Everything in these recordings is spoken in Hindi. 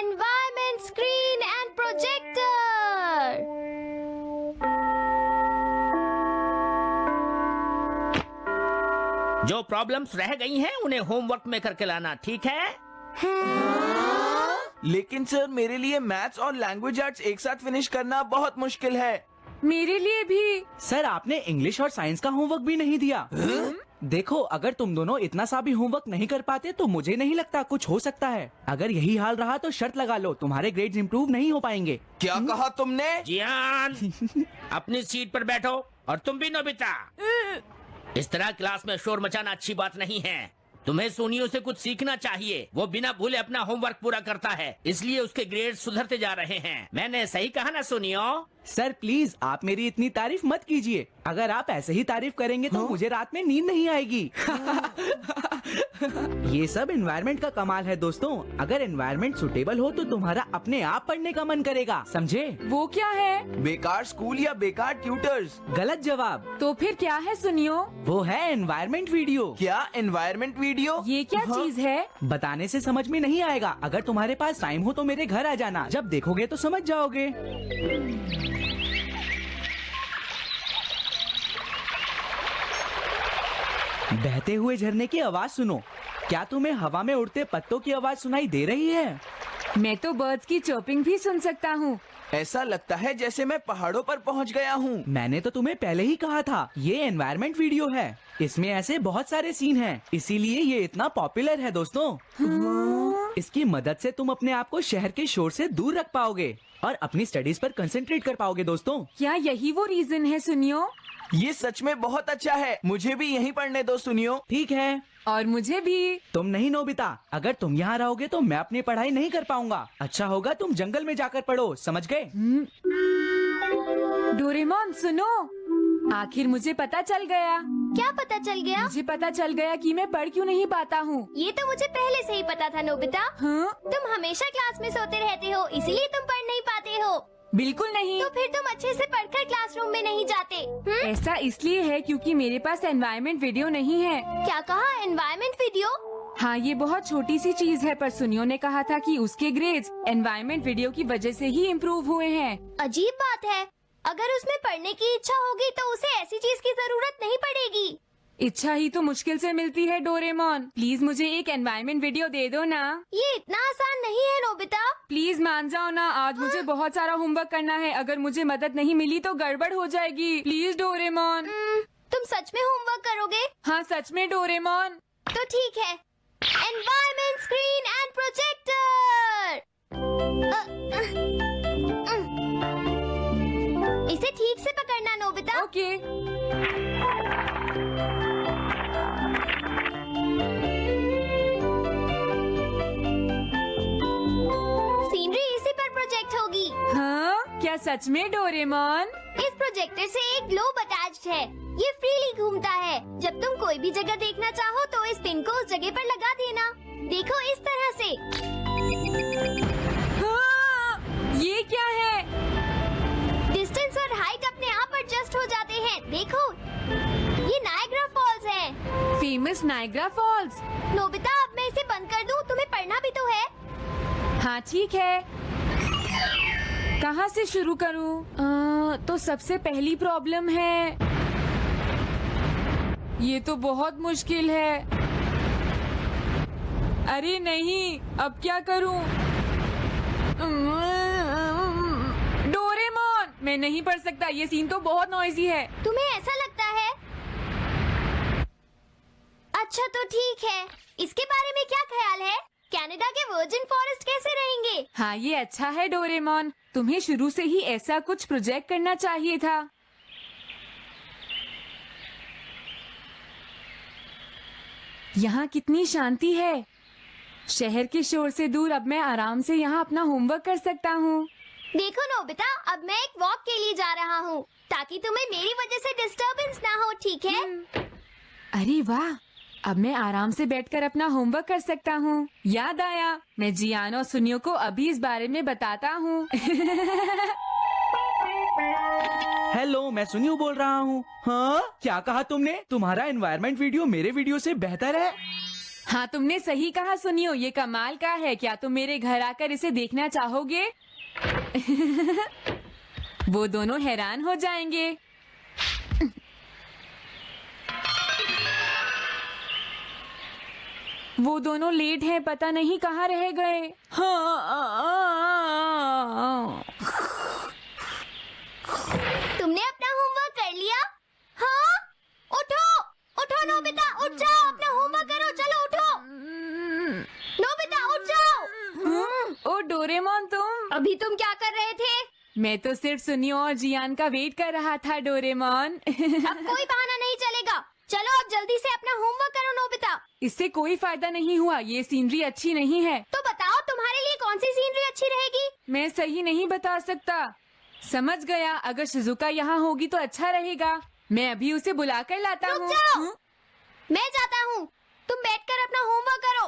Environment, screen and projector. जो प्रॉब्लम्स रह गई हैं उन्हें होमवर्क में करके लाना, ठीक है? लेकिन सर मेरे लिए मैथ्स और लैंग्वेज आर्ट्स एक साथ फिनिश करना बहुत मुश्किल है। मेरे लिए भी। सर आपने इंग्लिश और साइंस का होमवर्क भी नहीं दिया। देखो अगर तुम दोनों इतना सा भी होमवर्क नहीं कर पाते तो मुझे नहीं लगता कुछ हो सकता है। अगर यही हाल रहा तो शर्त लगा लो तुम्हारे ग्रेड्स इम्प्रूव नहीं हो पाएंगे। क्या कहा तुमने? जियान, अपनी सीट पर बैठो और तुम भी नोबिता। इस तरह क्लास में शोर मचाना अच्छी बात नहीं है। तुम्हें सोनियो से कुछ सीखना चाहिए। वो बिना भूले अपना होमवर्क पूरा करता है, इसलिए उसके ग्रेड सुधरते जा रहे हैं। मैंने सही कहा ना सोनियो? सर प्लीज आप मेरी इतनी तारीफ मत कीजिए। अगर आप ऐसे ही तारीफ करेंगे तो मुझे रात में नींद नहीं आएगी। ये सब एनवायरनमेंट का कमाल है दोस्तों। अगर एनवायरनमेंट सुटेबल हो तो तुम्हारा अपने आप पढ़ने का मन करेगा, समझे? वो क्या है? बेकार स्कूल या बेकार ट्यूटर्स? गलत जवाब। तो फिर क्या है सुनियो? वो है एनवायरनमेंट वीडियो। क्या एनवायरनमेंट वीडियो? ये क्या चीज है? बताने से समझ में नहीं आएगा। अगर तुम्हारे पास टाइम हो तो मेरे घर आ जाना, जब देखोगे तो समझ जाओगे। बहते हुए झरने की आवाज सुनो। क्या तुम्हें हवा में उड़ते पत्तों की आवाज सुनाई दे रही है? मैं तो बर्ड्स की चर्पिंग भी सुन सकता हूँ। ऐसा लगता है जैसे मैं पहाड़ों पर पहुंच गया हूँ। मैंने तो तुम्हें पहले ही कहा था ये एनवायरनमेंट वीडियो है। इसमें ऐसे बहुत सारे सीन हैं, इसीलिए ये इतना पॉपुलर है दोस्तों। इसकी मदद से तुम अपने आप को शहर के शोर से दूर रख पाओगे और अपनी स्टडीज पर कंसंट्रेट कर पाओगे दोस्तों। क्या यही वो रीजन है सुनियो? ये सच में बहुत अच्छा है। मुझे भी यहीं पढ़ने दो सुनियो। ठीक है। और मुझे भी। तुम नहीं नोबिता, अगर तुम यहाँ रहोगे तो मैं अपनी पढ़ाई नहीं कर पाऊंगा। अच्छा होगा तुम जंगल में जाकर पढ़ो, समझ गए? डोरेमोन सुनो, आखिर मुझे पता चल गया। क्या पता चल गया? मुझे पता चल गया कि मैं पढ़ क्यों नहीं पाता हूँ। ये तो मुझे पहले से ही पता था नोबिता। हाँ? तुम हमेशा क्लास में सोते रहते हो, इसीलिए तुम पढ़ नहीं पाते हो। बिल्कुल नहीं। तो फिर तुम अच्छे से पढ़कर क्लासरूम में नहीं जाते। ऐसा इसलिए है क्योंकि मेरे पास एनवायरनमेंट वीडियो नहीं है। क्या कहा? Environment video? हाँ, ये बहुत छोटी सी चीज है, पर सुनियो ने कहा था कि उसके ग्रेड्स एनवायरनमेंट वीडियो की वजह से ही इम्प्रूव हुए हैं। अजीब बात है। अगर उसमें पढ़ने की इच्छा होगी तो उसे ऐसी चीज की जरूरत नहीं पड़ेगी। इच्छा ही तो मुश्किल से मिलती है डोरेमोन। प्लीज मुझे एक एनवायरनमेंट वीडियो दे दो ना। ये इतना आसान नहीं है नोबिता। प्लीज मान जाओ ना, आज मुझे बहुत सारा होमवर्क करना है। अगर मुझे मदद नहीं मिली तो गड़बड़ हो जाएगी। Please Doraemon. तुम सच में होमवर्क करोगे? हाँ सच में डोरेमोन। तो ठीक है। Environment, screen and projector. इसे ठीक से पकड़ना नोबिता। ओके। सीनरी इसी पर प्रोजेक्ट होगी। हाँ क्या सच में डोरेमोन? इस प्रोजेक्टर से एक ग्लोब अटैच्ड है। ये फ्रीली घूमता है। जब तुम कोई भी जगह देखना चाहो तो इस पिन को उस जगह पर लगा देना। देखो इस तरह से। हाँ, ये क्या है? डिस्टेंस और हाइट अपने आप एडजस्ट हो जाते हैं। देखो ये नायग्रा फॉल्स है। Famous Niagara false. नोबिता अब मैं इसे बंद कर दूं? तुम्हें पढ़ना भी तो है। हाँ ठीक है। कहाँ से शुरू करूँ? तो सबसे पहली प्रॉब्लम है, ये तो बहुत मुश्किल है। अरे नहीं, अब क्या करूँ? डोरेमोन, मैं नहीं पढ़ सकता। ये सीन तो बहुत नॉइजी है। तुम्हें ऐसा लगता है? अच्छा तो ठीक है। इसके बारे में क्या ख्याल है? कनाडा के वर्जिन फॉरेस्ट कैसे रहेंगे? हाँ ये अच्छा है डोरेमोन। तुम्हें शुरू से ही ऐसा कुछ प्रोजेक्ट करना चाहिए था। यहाँ कितनी शांति है। शहर के शोर से दूर अब मैं आराम से यहाँ अपना होमवर्क कर सकता हूँ। देखो नोबिता, अब मैं एक वॉक के लिए जा रहा हूँ ताकि तुम्हें मेरी वजह से डिस्टरबेंस ना हो, ठीक है? अरे वाह, अब मैं आराम से बैठकर अपना होमवर्क कर सकता हूँ। याद आया, मैं जियान और सुनियो को अभी इस बारे में बताता हूँ। हेलो, मैं सुनियो बोल रहा हूँ। हाँ क्या कहा तुमने? तुम्हारा एनवायरनमेंट वीडियो मेरे वीडियो से बेहतर है? हाँ, तुमने सही कहा सुनियो, ये कमाल का है। क्या तुम मेरे घर आकर इसे देखना चाहोगे? वो दोनों हैरान हो जाएंगे। वो दोनों लेट हैं, पता नहीं कहाँ रह गए। हाँ, तुमने अपना होमवर्क कर लिया? हाँ, उठो उठो नोबिता, उठ जाओ, अपना होमवर्क करो, चलो उठो। नोबिता उठ जाओ। ओ डोरेमोन, तुम? अभी तुम क्या कर रहे थे? मैं तो सिर्फ सुनियो और जियान का वेट कर रहा था डोरेमोन। अब कोई बहाना नहीं चलेगा। चलो अब जल्दी से अपना होमवर्क करो नोबिता। इससे कोई फायदा नहीं हुआ, ये सीनरी अच्छी नहीं है। तो बताओ तुम्हारे लिए कौन सी सीनरी अच्छी रहेगी? मैं सही नहीं बता सकता। समझ गया, अगर शिजुका यहाँ होगी तो अच्छा रहेगा। मैं अभी उसे बुला कर लाता रुक हूँ। जाओ। मैं जाता हूँ, तुम बैठकर अपना होमवर्क करो।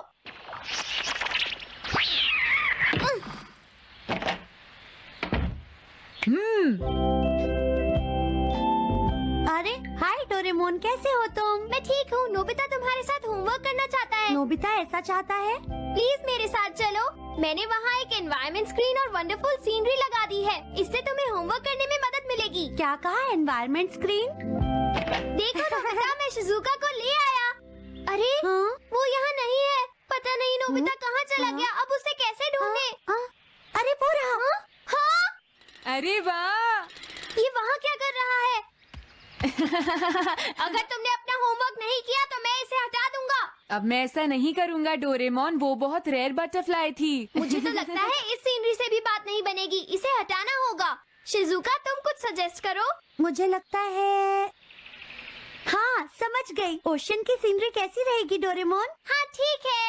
अरे हाय डोरेमोन, कैसे हो तुम? मैं ठीक हूँ। नोबिता तुम्हारे साथ होमवर्क करना चाहता है। नोबिता ऐसा चाहता है? प्लीज मेरे साथ चलो। मैंने वहाँ एक एनवायरनमेंट स्क्रीन और वंडरफुल सीनरी लगा दी है। इससे तुम्हें होमवर्क करने में मदद मिलेगी। क्या कहा? Environment screen? देखो नोबिता, मैं शिजुका को ले आया। अरे वो यहाँ नहीं है। पता नहीं नोबिता कहाँ चला गया। अब उसे कैसे ढूंढे? अरे वो रहा। हाँ, अरे वाह! ये वहाँ क्या कर रहा है? अगर तुमने अपना होमवर्क नहीं किया तो मैं इसे हटा दूंगा। अब मैं ऐसा नहीं करूँगा डोरेमोन, वो बहुत रेयर बटरफ्लाई थी। मुझे तो लगता है इस सीनरी से भी बात नहीं बनेगी। इसे हटाना होगा। शिजुका, तुम कुछ सजेस्ट करो। मुझे लगता है, हाँ समझ गई। ओशन की सीनरी कैसी रहेगी डोरेमोन? हाँ ठीक है।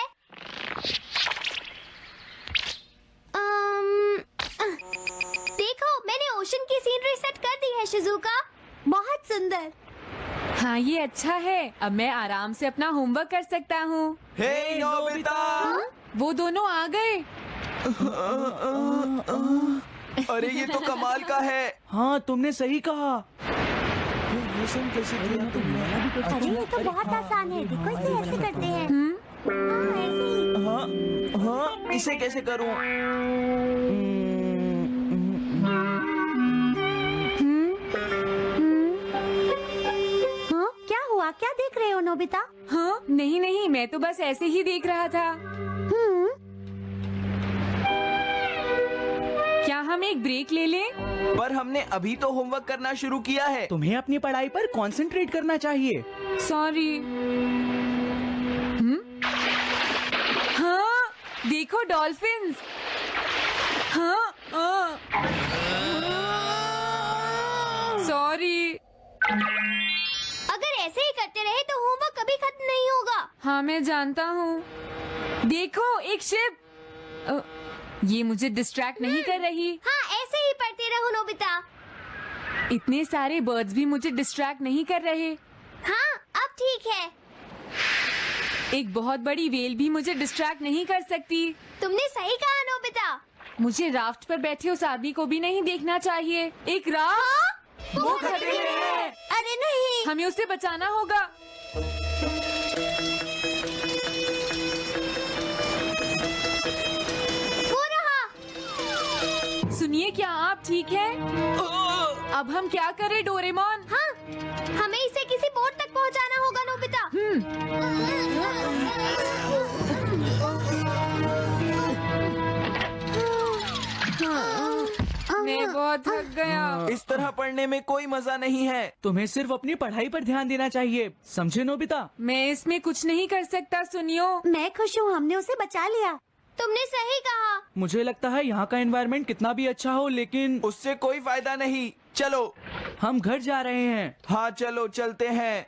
देखो, मैंने ओशन की सीनरी सेट कर दी है शिजुका। बहुत सुंदर। हाँ, ये अच्छा है। अब मैं आराम से अपना होमवर्क कर सकता हूँ। हे नोबिता! वो दोनों आ गए। अरे ये तो कमाल का है। हाँ, तुमने सही कहा। ये सब कैसे किया तुमने? अरे ये तो बहुत आसान है। देखो इसे ऐसे करते हैं। हाँ, ऐसे ही। हाँ हाँ, इसे कैसे करूँ? हाँ, क्या हुआ? क्या देख रहे हो नोबिता? हाँ, नहीं नहीं, मैं तो बस ऐसे ही देख रहा था। क्या हम एक ब्रेक ले लें? पर हमने अभी तो होमवर्क करना शुरू किया है। तुम्हें अपनी पढ़ाई पर कंसंट्रेट करना चाहिए। सॉरी। हाँ, देखो डॉल्फिन्स। हाँ, सॉरी। अगर ऐसे ही करते रहे तो होमवर्क कभी खत्म नहीं होगा। हाँ, मैं जानता हूँ। देखो, एक शिप। ये मुझे डिस्ट्रैक्ट नहीं कर रही। हाँ, ऐसे ही पढ़ते रहो नोबिता। इतने सारे बर्ड्स भी मुझे डिस्ट्रैक्ट नहीं कर रहे। हाँ, अब ठीक है। एक बहुत बड़ी वेल भी मुझे डिस्ट्रैक्ट नहीं कर सकती। तुमने सही कहा नोबिता। मुझे राफ्ट पर बैठे उस आदमी को भी नहीं देखना चाहिए। एक राफ्ट, वो खतरे में है। अरे नहीं। हमें उसे बचाना होगा। वो रहा। सुनिए, क्या आप ठीक हैं? अब हम क्या करें डोरेमोन? हाँ, हमें इसे किसी बोट तक पहुंचाना होगा नोबिता। मैं बहुत थक गया। इस तरह पढ़ने में कोई मजा नहीं है। तुम्हें सिर्फ अपनी पढ़ाई पर ध्यान देना चाहिए, समझे नोबिता? मैं इसमें कुछ नहीं कर सकता सुनियो। मैं खुश हूँ, हमने उसे बचा लिया। तुमने सही कहा। मुझे लगता है यहाँ का एनवायरनमेंट कितना भी अच्छा हो, लेकिन उससे कोई फायदा नहीं। चलो हम घर जा रहे हैं। हाँ चलो चलते हैं।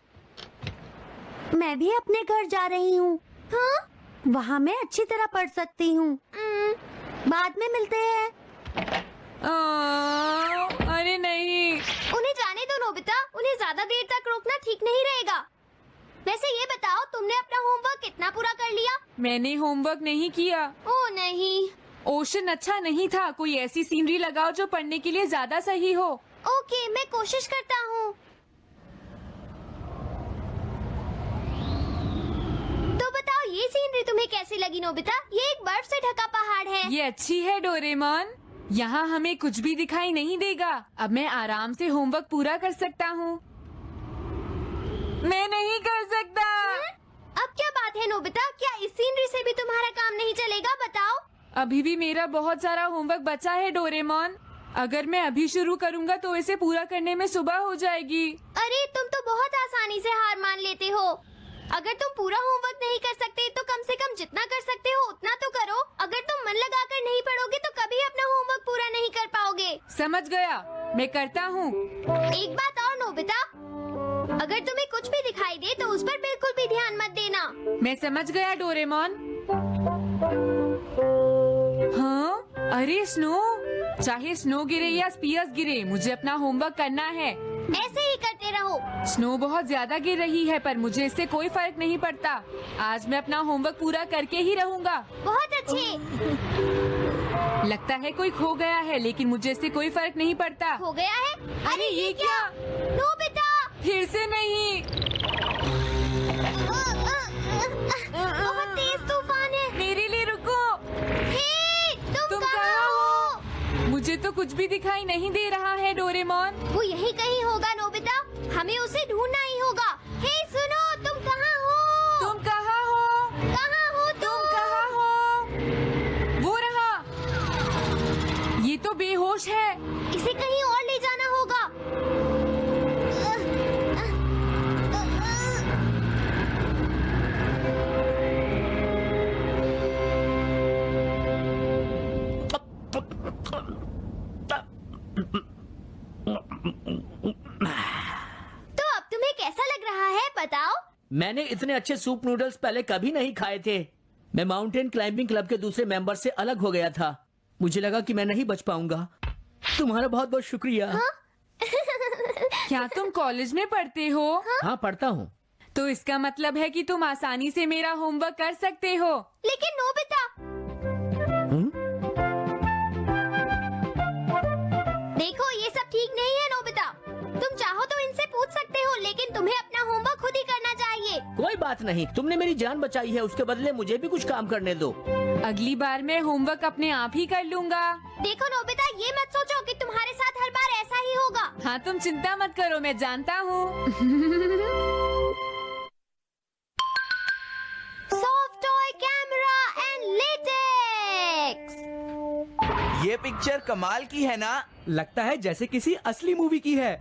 मैं भी अपने घर जा रही हूँ। हाँ? वहाँ मैं अच्छी तरह पढ़ सकती हूँ। बाद में मिलते हैं। अरे नहीं। उन्हें जाने दो नोबिता, उन्हें ज्यादा देर तक रोकना ठीक नहीं रहेगा। वैसे ये बताओ, तुमने अपना होमवर्क कितना पूरा कर लिया? मैंने होमवर्क नहीं किया। ओह नहीं। ओशन अच्छा नहीं था। कोई ऐसी सीनरी लगाओ जो पढ़ने के लिए ज्यादा सही हो। ओके, मैं कोशिश करता हूँ। तो बताओ ये सीनरी तुम्हें कैसी लगी नोबिता? ये एक बर्फ से ढका पहाड़ है। ये अच्छी है डोरेमोन। यहाँ हमें कुछ भी दिखाई नहीं देगा। अब मैं आराम से होमवर्क पूरा कर सकता हूँ। मैं नहीं कर सकता। अब क्या बात है नोबिता? क्या इस सीनरी से भी तुम्हारा काम नहीं चलेगा? बताओ। अभी भी मेरा बहुत सारा होमवर्क बचा है डोरेमोन। अगर मैं अभी शुरू करूँगा तो इसे पूरा करने में सुबह हो जाएगी। अरे तुम तो बहुत आसानी से हार मान लेते हो। अगर तुम पूरा होमवर्क नहीं कर सकते तो कम से कम जितना कर सकते हो उतना तो करो। अगर तुम मन लगाकर नहीं पढ़ोगे तो कभी अपना होमवर्क पूरा नहीं कर पाओगे। समझ गया, मैं करता हूँ। एक बात और नोबिता, अगर तुम्हें कुछ भी दिखाई दे तो उस पर बिल्कुल भी ध्यान मत देना। मैं समझ गया डोरेमोन। हाँ, अरे स्नो, चाहे स्नो गिरे या स्पीयर्स गिरे, मुझे अपना होमवर्क करना है। ऐसे ही करते रहो। स्नो बहुत ज्यादा गिर रही है पर मुझे इससे कोई फर्क नहीं पड़ता। आज मैं अपना होमवर्क पूरा करके ही रहूँगा। बहुत अच्छे। लगता है कोई खो गया है लेकिन मुझे इससे कोई फर्क नहीं पड़ता। हो गया है? अरे ये क्या? नोबिता! फिर से नहीं। बहुत तेज तूफान है। मेरे लिए रुको। हे, तुम कहाँ कहाँ हो? मुझे तो कुछ भी दिखाई नहीं दे रहा है डोरेमोन। वो यहीं कहीं होगा नोबिता। हमें उसे ढूंढना ही होगा। हे सुनो, तुम कहाँ हो? तुम कहाँ हो? कहाँ हो तुम कहाँ हो? वो रहा। ये तो बेहोश है। इसे कहीं और ले जाना होगा। तो अब तुम्हें कैसा लग रहा है बताओ? मैंने इतने अच्छे सूप नूडल्स पहले कभी नहीं खाए थे। मैं माउंटेन क्लाइंबिंग क्लब के दूसरे मेंबर से अलग हो गया था। मुझे लगा कि मैं नहीं बच पाऊंगा। तुम्हारा बहुत बहुत शुक्रिया। क्या तुम कॉलेज में पढ़ते हो? हाँ, पढ़ता हूँ। तो इसका मतलब है कि तुम आसानी से मेरा होमवर्क कर सकते हो। लेकिन नोबिता, देखो ये सब ठीक नहीं है नोबिता। तुम चाहो तो इनसे पूछ सकते हो लेकिन तुम्हें अपना होमवर्क खुद ही करना चाहिए। कोई बात नहीं, तुमने मेरी जान बचाई है, उसके बदले मुझे भी कुछ काम करने दो। अगली बार मैं होमवर्क अपने आप ही कर लूँगा। देखो नोबिता, ये मत सोचो कि तुम्हारे साथ हर बार ऐसा ही होगा। हाँ, तुम चिंता मत करो, मैं जानता हूँ। Soft toy camera and latex. ये पिक्चर कमाल की है ना? लगता है जैसे किसी असली मूवी की है।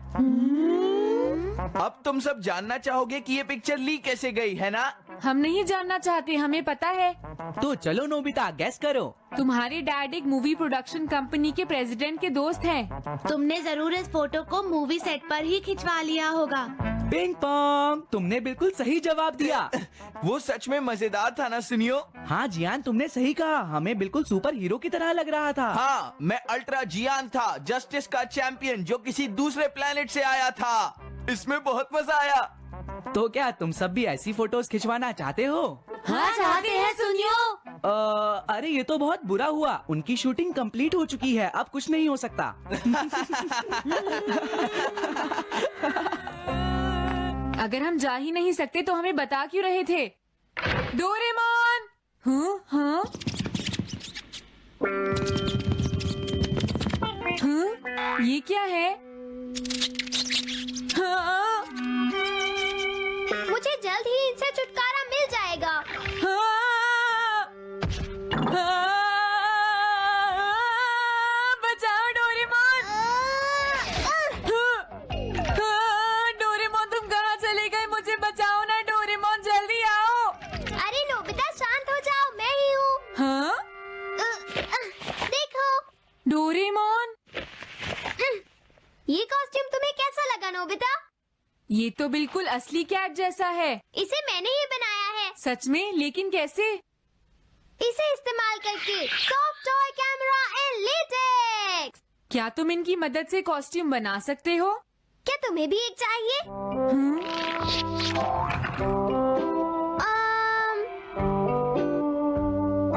अब तुम सब जानना चाहोगे कि ये पिक्चर ली कैसे गई, है ना? हम नहीं जानना चाहते, हमें पता है। तो चलो नोबिता, गैस करो। तुम्हारे डैड एक मूवी प्रोडक्शन कंपनी के प्रेसिडेंट के दोस्त हैं। तुमने जरूर इस फोटो को मूवी सेट पर ही खिंचवा लिया होगा। पिंग पोंग, तुमने बिल्कुल सही जवाब दिया। वो सच में मजेदार था ना सुनियो? हाँ जियान, तुमने सही कहा। हमें बिल्कुल सुपर हीरो की तरह लग रहा था। हाँ, मैं अल्ट्रा जियान था, जस्टिस का चैंपियन जो किसी दूसरे प्लेनेट से आया था। इसमें बहुत मजा आया। तो क्या तुम सब भी ऐसी फोटोज खिंचवाना चाहते हो? हाँ चाहते हैं सुनियो। अरे ये तो बहुत बुरा हुआ। उनकी शूटिंग कंप्लीट हो चुकी है, अब कुछ नहीं हो सकता। अगर हम जा ही नहीं सकते तो हमें बता क्यों रहे थे? डोरेमोन! हाँ हाँ हाँ, ये क्या है? हाँ, मुझे जल्द ही इनसे छुटकारा मिल जाएगा। हाँ, हाँ, बचाओ डोरेमोन! हाँ, डोरेमोन तुम कहाँ चले गए? मुझे बचाओ ना डोरेमोन, जल्दी आओ। अरे नोबिता शांत हो जाओ, मैं ही हूँ। हाँ, देखो डोरेमोन, ये कॉस्ट्यूम तुम्हें कैसा लगा नोबिता? ये तो बिल्कुल असली कैट जैसा है। इसे मैंने ही बनाया है। सच में? लेकिन कैसे? इसे इस्तेमाल करके soft toy camera and latex. क्या तुम इनकी मदद से कॉस्ट्यूम बना सकते हो? क्या तुम्हें भी एक चाहिए?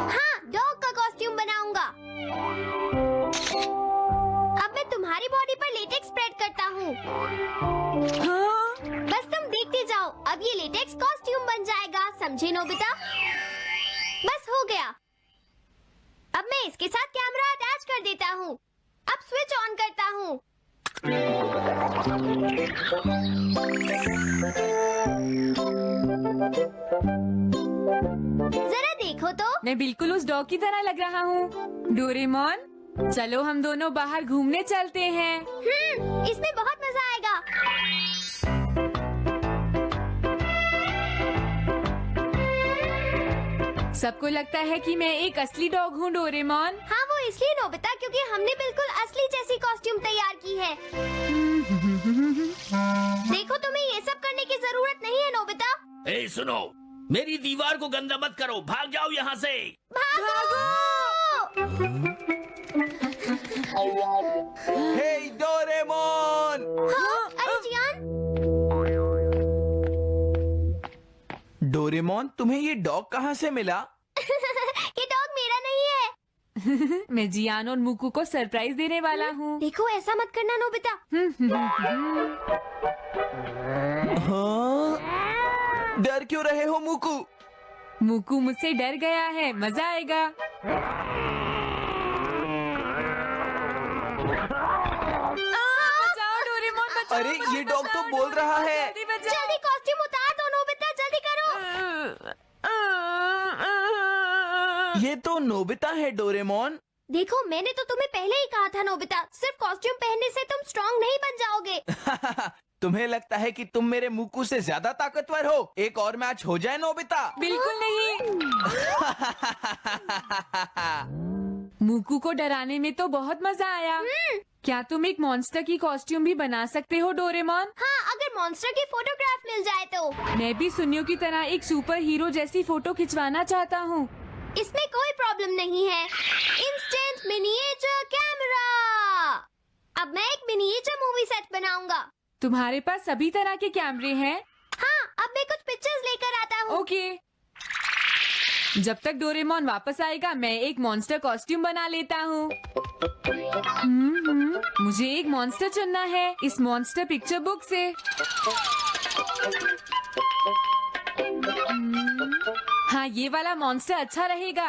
हाँ, डॉग का कॉस्ट्यूम बनाऊंगा। अब मैं तुम्हारी बॉडी पर लेटेक्स स्प्रेड करता हूँ। हाँ? बस तुम देखते जाओ, अब ये लेटेक्स कॉस्ट्यूम बन जाएगा, समझे नोबिता? इसके साथ कैमरा अटैच कर देता हूँ। अब स्विच ऑन करता हूँ। जरा देखो तो। मैं बिल्कुल उस डॉग की तरह लग रहा हूँ। डोरेमोन, चलो हम दोनों बाहर घूमने चलते हैं। इसमें बहुत मजा आएगा। सबको लगता है कि मैं एक असली डॉग हूँ डोरेमोन। हाँ, वो इसलिए नोबिता क्योंकि हमने बिल्कुल असली जैसी कॉस्ट्यूम तैयार की है। देखो, तुम्हें ये सब करने की जरूरत नहीं है नोबिता। ए सुनो, मेरी दीवार को गंदा मत करो, भाग जाओ यहाँ से। भागो! हे डोरेमोन! हाँ, अरे जियान, डोरेमोन, तुम्हें ये डॉग कहाँ से मिला? ये डॉग मेरा नहीं है। मैं जियान और मुकू को सरप्राइज देने वाला हूँ। देखो, ऐसा मत करना नोबिता। हाँ? डर क्यों रहे हो मुकू? मुकू मुझसे डर गया है, मजा आएगा। बचाओ डोरेमोन, बचाओ, अरे, मुझे ये डॉग तो बचाओ, बोल रहा है। जल्दी बचाओ। जल्दी कॉस्ट्यूम उतार दो नोबिता, जल्दी करो। ये तो नोबिता है डोरेमोन। देखो, मैंने तो तुम्हें पहले ही कहा था नोबिता, सिर्फ कॉस्ट्यूम पहनने से तुम स्ट्रॉन्ग नहीं बन जाओगे। तुम्हें लगता है कि तुम मेरे मुकू से ज्यादा ताकतवर हो? एक और मैच हो जाए नोबिता। बिल्कुल नहीं। मुकू को डराने में तो बहुत मजा आया। क्या तुम एक मॉन्स्टर की कॉस्ट्यूम भी बना सकते हो डोरेमोन? हाँ, अगर मॉन्स्टर की फोटोग्राफ मिल जाए तो। मैं भी सुनियो की तरह एक सुपर हीरो जैसी फोटो खिंचवाना चाहता हूँ। इसमें कोई प्रॉब्लम नहीं है। Instant miniature camera. अब मैं एक मिनिएचर मूवी सेट बनाऊंगा। तुम्हारे पास सभी तरह के कैमरे हैं? हाँ, अब मैं कुछ पिक्चर्स लेकर आता हूँ। ओके। जब तक डोरेमोन वापस आएगा मैं एक मॉन्स्टर कॉस्ट्यूम बना लेता हूँ। मुझे एक मॉन्स्टर चुनना है इस मॉन्स्टर पिक्चर बुक से। हाँ, ये वाला मॉन्स्टर अच्छा रहेगा।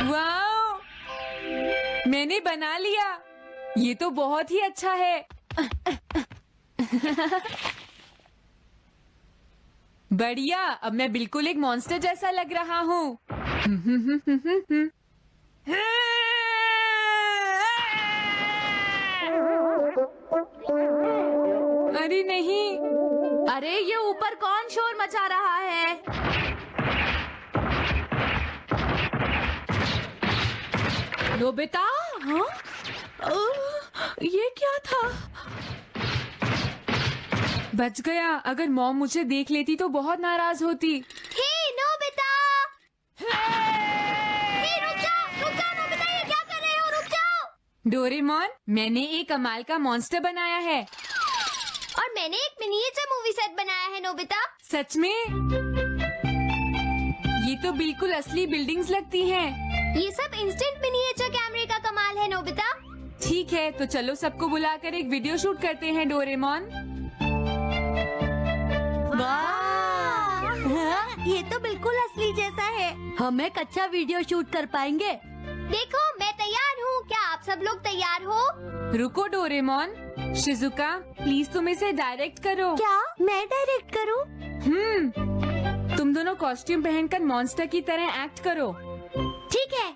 वाओ! मैंने बना लिया। ये तो बहुत ही अच्छा है। बढ़िया, अब मैं बिल्कुल एक मॉन्स्टर जैसा लग रहा हूँ। अरे नहीं, अरे ये ऊपर कौन शोर मचा रहा है? नोबिता? हाँ? ये क्या था? बच गया। अगर मॉम मुझे देख लेती तो बहुत नाराज होती। हे नोबिता! हे रुक जाओ नोबिता, ये क्या कर रहे हो? रुक जाओ। डोरेमोन, मैंने एक कमाल का मॉन्स्टर बनाया है। और मैंने एक मिनिएचर मूवी सेट बनाया है नोबिता। सच में? ये तो बिल्कुल असली बिल्डिंग्स लगती हैं। ये सब इंस्टेंट मिनिएचर कैमरे का कमाल है नोबिता। ठीक है, तो चलो सबको बुलाकर एक वीडियो शूट करते हैं डोरेमोन। हाँ, ये तो बिल्कुल असली जैसा है। हम एक अच्छा वीडियो शूट कर पाएंगे। देखो, मैं तैयार हूँ। क्या आप सब लोग तैयार हो? रुको डोरेमोन। शिजुका, प्लीज तुम इसे डायरेक्ट करो। क्या मैं डायरेक्ट करूँ? तुम दोनों कॉस्ट्यूम पहनकर मॉन्स्टर की तरह एक्ट करो। ठीक है।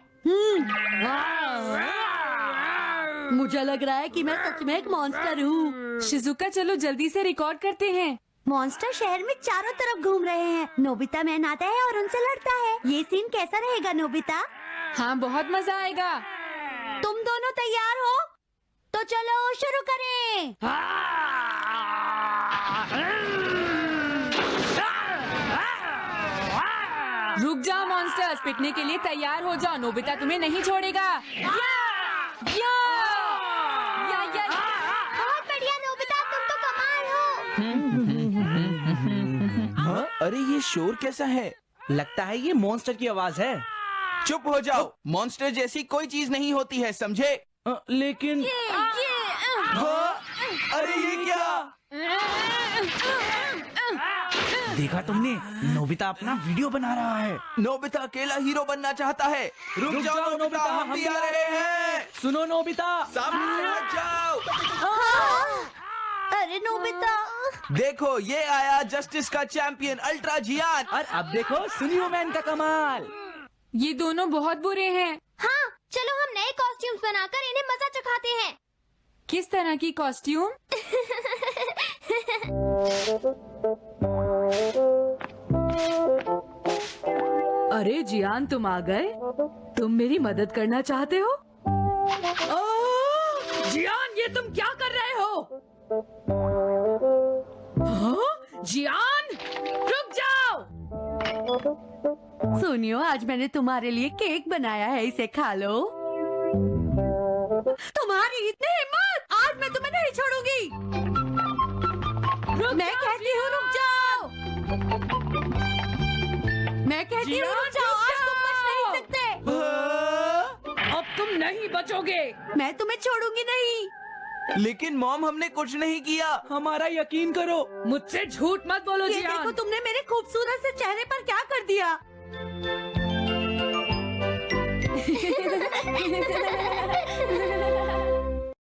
मुझे लग रहा है कि मैं सच में एक मॉन्स्टर हूँ। शिजुका, चलो जल्दी से रिकॉर्ड करते हैं। मॉन्स्टर शहर में चारों तरफ घूम रहे हैं। नोबिता मैन आता है और उनसे लड़ता है। ये सीन कैसा रहेगा नोबिता? हाँ, बहुत मजा आएगा। तुम दोनों तैयार हो? तो चलो शुरू करें। रुक जाओ मॉन्स्टर्स, पिटने के लिए तैयार हो जाओ। नोबिता तुम्हें नहीं छोड़ेगा। या! बहुत बढ़िया नोबिता, तुम तो कमाल हो। हाँ? अरे, ये शोर कैसा है? लगता है ये मॉन्स्टर की आवाज है। चुप हो जाओ। मॉन्स्टर जैसी कोई चीज नहीं होती है, समझे? लेकिन हाँ? क्या? देखा तुमने, नोबिता अपना वीडियो बना रहा है। नोबिता अकेला हीरो बनना चाहता है। रुक जाओ नोबिता, हम भी आ रहे हैं। सुनो नोबिता, सामने से हट जाओ। अरे नोबिता, देखो ये आया जस्टिस का चैंपियन अल्ट्रा जियान। और अब देखो सुनियो मैन का कमाल। ये दोनों बहुत बुरे हैं। हाँ, चलो हम नए कॉस्ट्यूम्स बनाकर इन्हें मजा चखाते हैं। किस तरह की कॉस्ट्यूम? अरे जियान, तुम आ गए। तुम मेरी मदद करना चाहते हो? जियान, ये तुम क्या कर रहे हो? हाँ? जियान, रुक जाओ। सुनियो, आज मैंने तुम्हारे लिए केक बनाया है, इसे खा लो। तुम्हारी इतनी हिम्मत, आज मैं तुम्हें नहीं छोड़ूंगी। मैं कहती हूँ रुक जाओ। मैं कहती हूँ रुक जाओ, आज तुम बच नहीं सकते। अब तुम नहीं बचोगे। मैं तुम्हें छोड़ूंगी नहीं। लेकिन मॉम, हमने कुछ नहीं किया। हमारा यकीन करो। मुझसे झूठ मत बोलो ये जियान। देखो तुमने मेरे खूबसूरत से चेहरे पर क्या कर दिया।